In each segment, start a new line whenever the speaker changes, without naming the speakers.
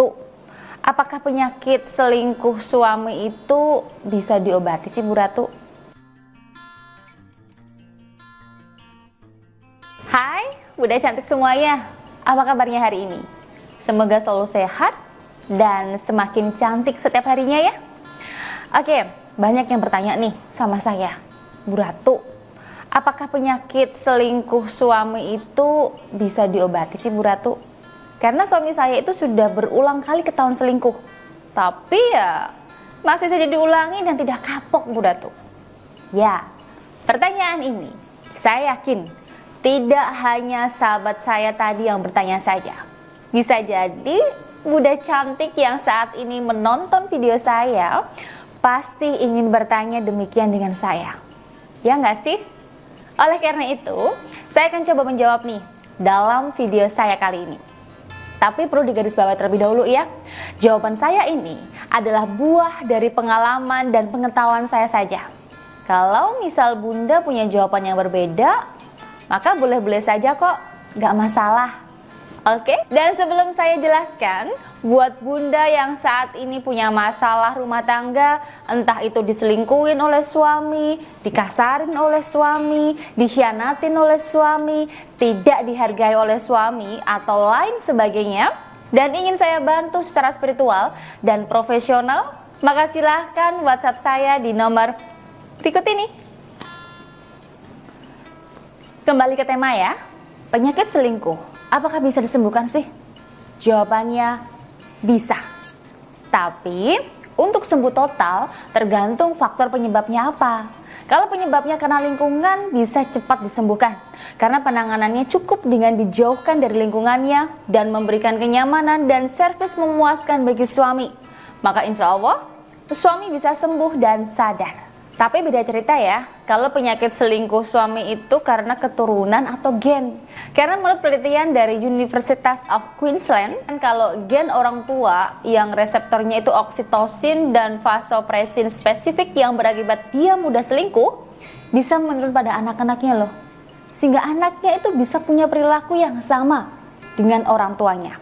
Ratu, apakah penyakit selingkuh suami itu bisa diobati sih Bu Ratu? Hai Bunda cantik semuanya, apa kabarnya hari ini? Semoga selalu sehat dan semakin cantik setiap harinya ya. Oke, banyak yang bertanya nih sama saya, Bu Ratu, apakah penyakit selingkuh suami itu bisa diobati sih Bu Ratu? Karena suami saya itu sudah berulang kali ketahuan selingkuh, tapi ya masih saja diulangi dan tidak kapok Bu Ratu. Ya, pertanyaan ini saya yakin tidak hanya sahabat saya tadi yang bertanya saja. Bisa jadi Bunda cantik yang saat ini menonton video saya pasti ingin bertanya demikian dengan saya. Ya nggak sih? Oleh karena itu, saya akan coba menjawab nih dalam video saya kali ini. Tapi perlu digarisbawahi terlebih dahulu ya. Jawaban saya ini adalah buah dari pengalaman dan pengetahuan saya saja. Kalau misal Bunda punya jawaban yang berbeda, maka boleh-boleh saja kok, nggak masalah. Oke? Dan sebelum saya jelaskan, buat Bunda yang saat ini punya masalah rumah tangga, entah itu diselingkuhin oleh suami, dikasarin oleh suami, dikhianatin oleh suami, tidak dihargai oleh suami, atau lain sebagainya, dan ingin saya bantu secara spiritual dan profesional, maka silahkan WhatsApp saya di nomor berikut ini. Kembali ke tema ya, penyakit selingkuh, apakah bisa disembuhkan sih? Jawabannya bisa. Tapi untuk sembuh total tergantung faktor penyebabnya apa. Kalau penyebabnya karena lingkungan bisa cepat disembuhkan. Karena penanganannya cukup dengan dijauhkan dari lingkungannya dan memberikan kenyamanan dan servis memuaskan bagi suami. Maka insya Allah suami bisa sembuh dan sadar. Tapi beda cerita ya, kalau penyakit selingkuh suami itu karena keturunan atau gen. Karena menurut penelitian dari Universitas of Queensland, kalau gen orang tua yang reseptornya itu oksitosin dan vasopresin spesifik yang berakibat dia mudah selingkuh, bisa menurun pada anak-anaknya loh. Sehingga anaknya itu bisa punya perilaku yang sama dengan orang tuanya,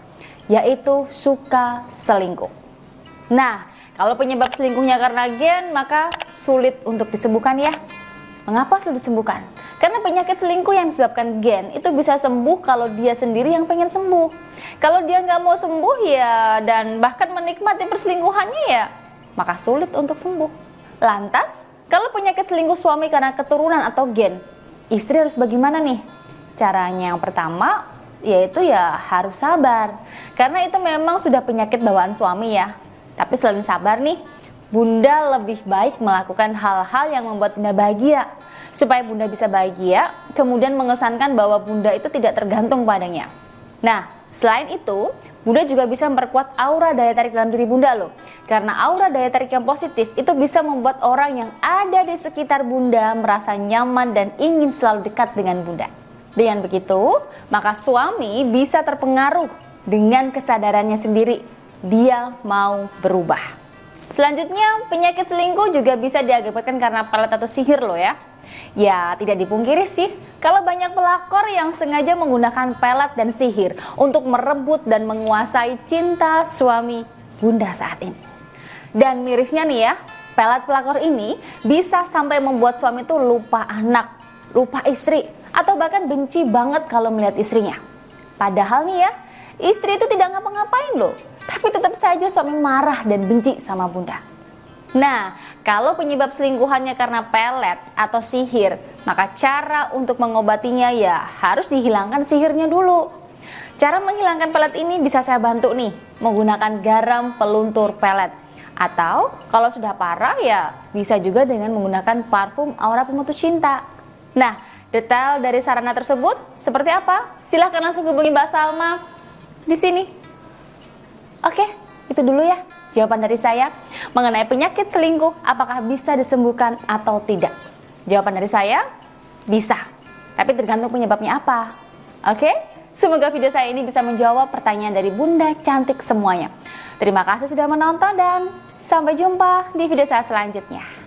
yaitu suka selingkuh. Nah, kalau penyebab selingkuhnya karena gen, maka sulit untuk disembuhkan ya. Mengapa sulit disembuhkan? Karena penyakit selingkuh yang disebabkan gen itu bisa sembuh kalau dia sendiri yang pengen sembuh. Kalau dia nggak mau sembuh ya, dan bahkan menikmati perselingkuhannya ya, maka sulit untuk sembuh. Lantas, kalau penyakit selingkuh suami karena keturunan atau gen, istri harus bagaimana nih? Caranya yang pertama, yaitu ya harus sabar. Karena itu memang sudah penyakit bawaan suami ya. Tapi selain sabar nih, Bunda lebih baik melakukan hal-hal yang membuat Bunda bahagia. Supaya Bunda bisa bahagia, kemudian mengesankan bahwa Bunda itu tidak tergantung padanya. Nah, selain itu, Bunda juga bisa memperkuat aura daya tarik dalam diri Bunda loh. Karena aura daya tarik yang positif itu bisa membuat orang yang ada di sekitar Bunda merasa nyaman dan ingin selalu dekat dengan Bunda. Dengan begitu, maka suami bisa terpengaruh dengan kesadarannya sendiri. Dia mau berubah. Selanjutnya, penyakit selingkuh juga bisa diakibatkan karena pelet atau sihir loh ya. Ya, tidak dipungkiri sih, kalau banyak pelakor yang sengaja menggunakan pelet dan sihir untuk merebut dan menguasai cinta suami Bunda saat ini. Dan mirisnya nih ya, pelet pelakor ini bisa sampai membuat suami itu lupa anak, lupa istri, atau bahkan benci banget kalau melihat istrinya. Padahal nih ya, istri itu tidak ngapa-ngapain loh, tapi tetap saja suami marah dan benci sama Bunda. Nah, kalau penyebab selingkuhannya karena pelet atau sihir, maka cara untuk mengobatinya ya harus dihilangkan sihirnya dulu. Cara menghilangkan pelet ini bisa saya bantu nih, menggunakan garam peluntur pelet. Atau kalau sudah parah ya bisa juga dengan menggunakan parfum aura pemutus cinta. Nah, detail dari sarana tersebut seperti apa? Silahkan langsung hubungi Mbak Salma di sini. Oke, itu dulu ya jawaban dari saya mengenai penyakit selingkuh, apakah bisa disembuhkan atau tidak. Jawaban dari saya, bisa. Tapi tergantung penyebabnya apa. Oke, semoga video saya ini bisa menjawab pertanyaan dari Bunda cantik semuanya. Terima kasih sudah menonton dan sampai jumpa di video saya selanjutnya.